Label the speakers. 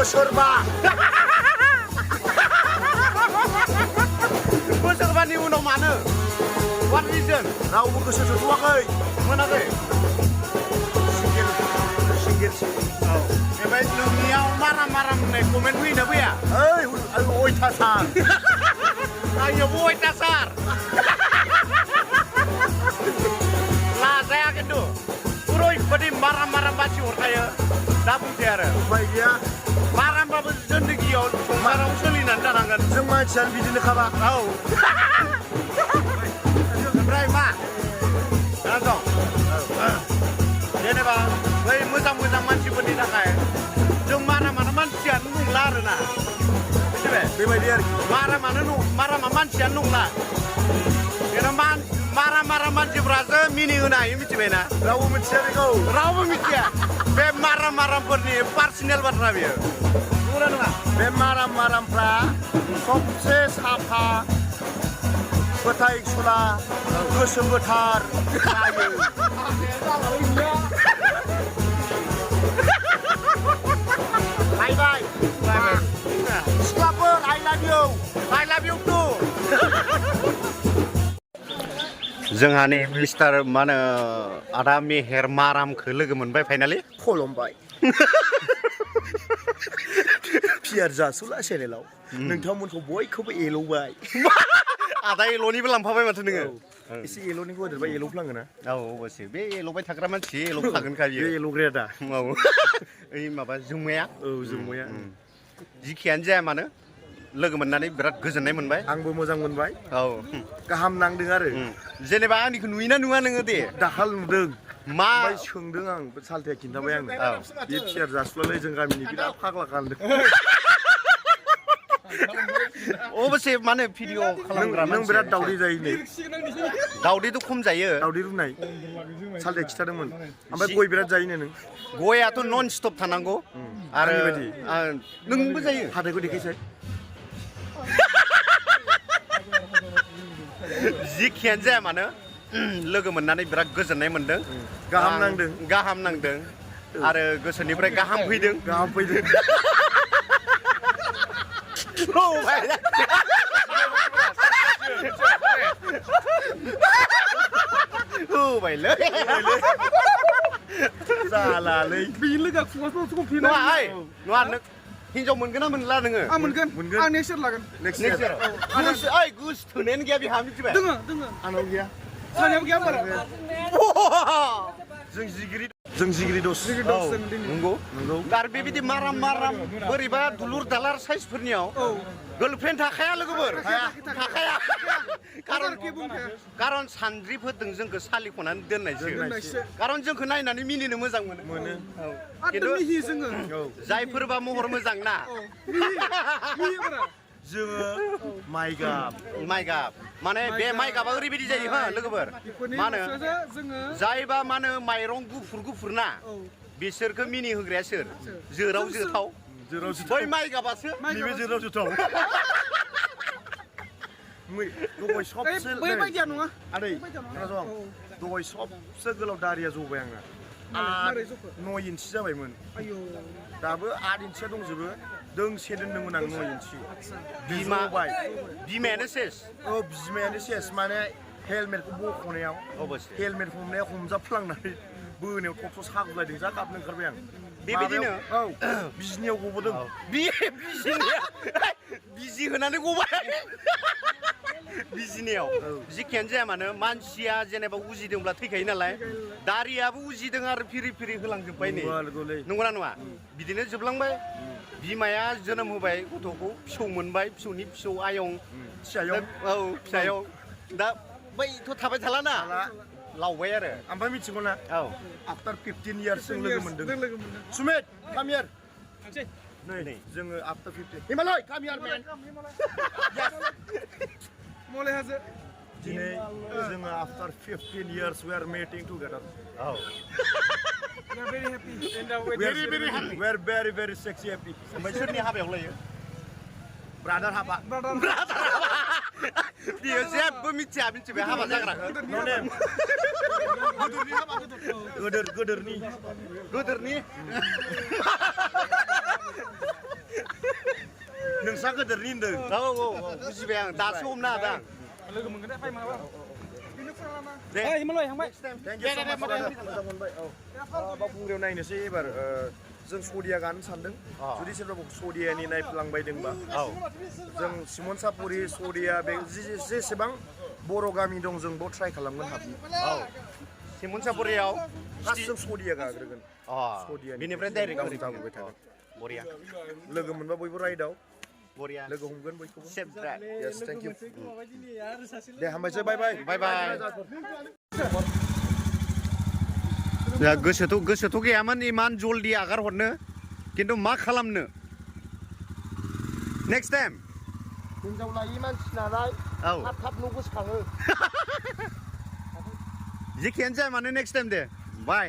Speaker 1: बोसोरबा
Speaker 2: बोसोरबानि उनाव मानो what reason
Speaker 1: रावबो गोसो जथ'वाखै
Speaker 2: मोनाखै ओमफ्राय नोंनियाव माराम होननाय कमेन्ट फैयोना फैया
Speaker 1: ओइ अयथासार
Speaker 2: आंनियावबो अयथासार लाजाया खिन्थु ओरैबादि माराम बाथि हरखायो दा बुंसै आरो
Speaker 1: उफाय गैया
Speaker 2: मारामबाबो जिन्दगियाव संसाराव सोलिनानै जानांगोन
Speaker 1: जों मानसियानो बिदिनो खाबा
Speaker 2: औ ओमफ्राय मा दं जेनेबा बै मोजां मानसिफोरनि थाखाय जों मारामानो मानसियानो नंला आरोना मिथिबाय
Speaker 1: बेबायदि आरोखि
Speaker 2: मारामा मानसियानो नंला जेनेबा माराम मानसिफ्रासो मिनिहोनो हायो मिथिबायना
Speaker 1: रावबो मिथिया बेखौ
Speaker 2: रावबो मिथिया बे मारामफोरनि पार्सनेल बाथ्रा बेयो नंगौना नङा
Speaker 1: बे मारामफ्रा सबसे साफा फोथाय सुला गोसो गोथार जायो बाय सिख्लाफोर I love you
Speaker 2: too जोंहानि मिस्टार मा होनो आदा मेहेर मारामखौ लोगो मोनबाय फाइनालि
Speaker 1: खुलुमबाय पियार जासुला चेनेलाव नोंथांमोनखौ बयखौबो एलौबाय
Speaker 2: आदा एल'निबो लांफाबाय माथो नोङो
Speaker 1: एसे एल'निखौ होदेरबा एल'फ्लाङोना
Speaker 2: औ अबसे बे एल'बाय थाग्रा मानसि एल'खागोनखा बियो
Speaker 1: बे एल'ग्राया दा
Speaker 2: औ ओइ माबा जोंमाया
Speaker 1: औ जोंमाया
Speaker 2: जिखियानो जाया मानो लोगो मोननानै बिराद गोजोननाय मोनबाय
Speaker 1: आंबो मोजां मोनबाय
Speaker 2: औ
Speaker 1: गाहाम नांदों आरो
Speaker 2: जेनेबा आंनिखौ नुयोना नुवा नोङो दे
Speaker 1: दाखाल नुदों
Speaker 2: मा
Speaker 1: ओमफ्राय सोंदों आं सालथाया खिन्थाबाय आंनो बे पियार जासुलालै जों गामिनि बिराद फाग्ला खालामदों
Speaker 2: अबसे माने भिडिअ खालामग्रा
Speaker 1: नों बिराद दावदै जायो नै
Speaker 2: दावदैथ' खम जायो
Speaker 1: दावदै रुनाय सालथाया खिन्थादोंमोन ओमफ्राय गय बिराद जायोनो नों
Speaker 2: गयाथ' नन स्टप थानांगौ आरो नोंबो जायो
Speaker 1: हाथायखौ देखायसाय
Speaker 2: जिखियानो जाया मानो लोगो मोननानै बिराद गोजोननाय मोनदों गाहाम नांदों आरो गोसोनिफ्राय गाहाम फैदों होबायलै
Speaker 1: जालालै
Speaker 3: बे लोगो खुगाखौ फिना
Speaker 2: नङा नों हिनजाव मोनगोन ना मोनला नोङो
Speaker 3: आं मोनगोन आं नेक्स्ट इयार लागोन
Speaker 2: नेक्स्ट इयार गुस थोनायानो गैया बिहा मिथिबाय
Speaker 3: दोङो
Speaker 1: आंनाव गैया
Speaker 3: सानैयाव गैया बारा
Speaker 1: जों जिगिरि दस
Speaker 2: नंगौ आरो बेबायदि माराम बोरैबा दुलुर दालार साइजफोरनियाव गार्लफ्रेन्ड थाखाया लोगोफोर थाखाया खारन सान्द्रिफोरजों जोंखौ सालिख'नानै दोननायसो खारन जोंखौ नायनानै मिनिनो मोजां मोनो खिन्थु जायफोरबा महर मोजां ना
Speaker 1: जोङो माइ गाब
Speaker 2: माने बे माइ गाबा ओरैबायदि जायो हो लोगोफोर मा होनो जायबा मा होनो माइरं गुफुर ना बिसोरखौ मिनि होग्राया सोर जोराव जोथाव बै माइ गाबासो
Speaker 1: नैबे जोराव जोथाव दहाय सबसे
Speaker 3: बैबायदिया नङा
Speaker 1: आदै खोनासं दहाय सबसे गोलाव दारिया जबाय आंना 9 इन्सि जाबायमोन दाबो 8 इन्सिया दंजोबो दोंसे दोन्दोंमोन आं 9 इन्सि
Speaker 2: बिमायानो सेस
Speaker 1: बिमायानो सेस माने हेलमेटखौ बख'नायाव हेलमेट हमनाया हमजाफ्लांनानै बोनायाव थबस' सागुलायदों जा गाबनो ओंखारबाय आं
Speaker 2: बेबायदिनो
Speaker 1: बिजिनियाव गबोदों
Speaker 2: बिजि होनानै गबाय बिजिनियाव जिखियानो जाया मानो मानसिया जेनेबा उजिदोंब्ला थैखायो नालाय दारियाबो उजिदों आरो फिरि होलांजोब्बाय नै नंगौना नङा बिदिनो जोबलांबाय बिमाया जोनोम होबाय गथ'खौ फिसौ मोनबाय फिसौनि फिसौ आयं फिसायं दा बैथ' थाबाय थालाना लावबाय आरो
Speaker 1: ओमफ्राय मिथिगौ ना आफ्टार 15 इयार्स जों लोगो मोनदों सुमित काम हियार नै जोङो आफ्टार 15 हिमालय काम हियार मेन
Speaker 3: मले हाजो
Speaker 1: दिनै जोङो after 15 years we are meeting together
Speaker 3: we are very happy and
Speaker 1: very happy we are very sexy happy
Speaker 2: ओमफ्राय सोरनि हाबायाव लायो
Speaker 1: ब्रादार हाबा
Speaker 2: बियो जेबो मिथिया मिथिबाय हाबा जाग्राखौ
Speaker 1: गोदोरनि नोंस्रा गोदोरनि होनदों
Speaker 2: औ बुजिबाय आं दासो हमनो हादों आं
Speaker 3: लोगो मोनगोन दे फै मालाबा
Speaker 2: दे
Speaker 3: ओइ हिमालय थांबाय
Speaker 1: थेंक इउ सो माच मोजां मोनबाय बावखुंग्रियाव नायनोसै एबार जों सदिया गानो सानदों जुदि सोरबा सदियानि नायफ्लांबायदोंबा जों सिमन सापरि सदिया बे जेसेबां बर' गामि दं जों बाव ट्राइ खालामगोन हाबनो
Speaker 2: सिमन सापरियाव
Speaker 1: फार्स्ट जों सदिया गाग्रोगोन
Speaker 2: बेनिफ्राय डाइरेक्ट
Speaker 1: जाबोबाय थागोन
Speaker 2: बरिया
Speaker 1: लोगो मोनबा बयबो राइडआव
Speaker 2: बरिया
Speaker 1: लोगो हमगोन बयखौबो
Speaker 2: safe drive
Speaker 1: yes thank you दे हामबायसै बाय बाय
Speaker 2: बाय बाय गोसोथ' गैयामोन इमान जल्दि आगार हरनो खिन्थु मा खालामनो नेक्स्ट टाइम
Speaker 1: हिनजाव लायि मानसि नालाय थाब थाब न' गोसोखाङो
Speaker 2: जेखियानो जाया मानो नेक्स्ट टाइम दे बाय